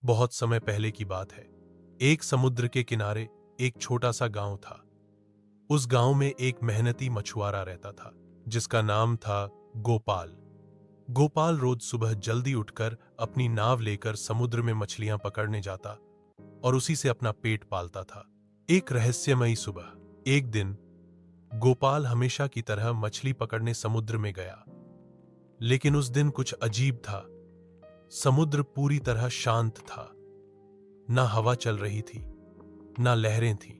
बहुत समय पहले की बात है। एक समुद्र के किनारे एक छोटा सा गांव था। उस गांव में एक मेहनती मछुआरा रहता था जिसका नाम था गोपाल। गोपाल रोज सुबह जल्दी उठकर अपनी नाव लेकर समुद्र में मछलियां पकड़ने जाता और उसी से अपना पेट पालता था। एक रहस्यमयी सुबह एक दिन गोपाल हमेशा की तरह मछली पकड़ने समुद्र में गया, लेकिन उस दिन कुछ अजीब था। समुद्र पूरी तरह शांत था। ना हवा चल रही थी, ना लहरें थीं।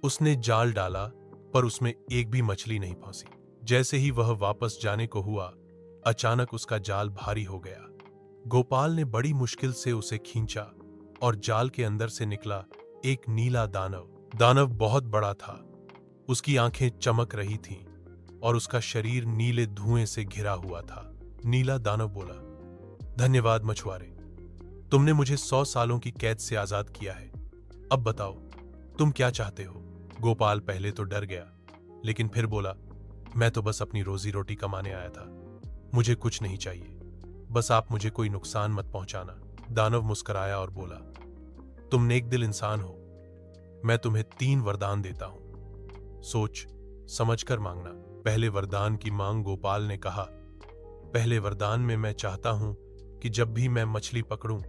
उसने जाल डाला पर उसमें एक भी मछली नहीं फंसी। जैसे ही वह वापस जाने को हुआ, अचानक उसका जाल भारी हो गया। गोपाल ने बड़ी मुश्किल से उसे खींचा और जाल के अंदर से निकला एक नीला दानव। दानव बहुत बड़ा था। उसकी आंखें चमक रही थीं और उसका शरीर नीले धुएं से घिरा हुआ था। नीला दानव बोला, धन्यवाद मछुआरे, तुमने मुझे 100 सालों की कैद से आजाद किया है। अब बताओ, तुम क्या चाहते हो? गोपाल पहले तो डर गया, लेकिन फिर बोला, मैं तो बस अपनी रोजी रोटी कमाने आया था। मुझे कुछ नहीं चाहिए, बस आप मुझे कोई नुकसान मत पहुंचाना। दानव मुस्कुराया और बोला, तुम नेक दिल इंसान हो। मैं तुम्हें 3 वरदान देता हूं, सोच समझ कर मांगना। पहले वरदान की मांग गोपाल ने कहा, पहले वरदान में मैं चाहता हूं कि जब भी मैं मछली पकड़ूं,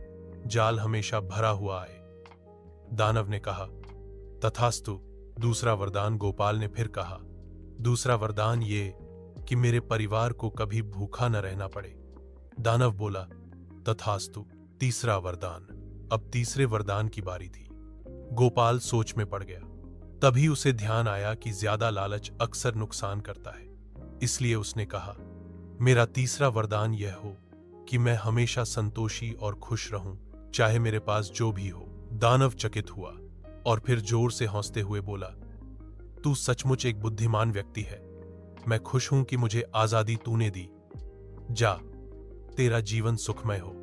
जाल हमेशा भरा हुआ आए। दानव ने कहा, तथास्तु। दूसरा वरदान गोपाल ने फिर कहा, दूसरा वरदान ये कि मेरे परिवार को कभी भूखा न रहना पड़े। दानव बोला, तथास्तु। तीसरा वरदान। अब तीसरे वरदान की बारी थी। गोपाल सोच में पड़ गया। तभी उसे ध्यान आया कि ज्यादा लालच अक्सर नुकसान करता है। इसलिए उसने कहा, मेरा तीसरा वरदान यह हो कि मैं हमेशा संतोषी और खुश रहूं, चाहे मेरे पास जो भी हो। दानव चकित हुआ और फिर जोर से हंसते हुए बोला, तू सचमुच एक बुद्धिमान व्यक्ति है। मैं खुश हूं कि मुझे आजादी तूने दी। जा, तेरा जीवन सुखमय हो।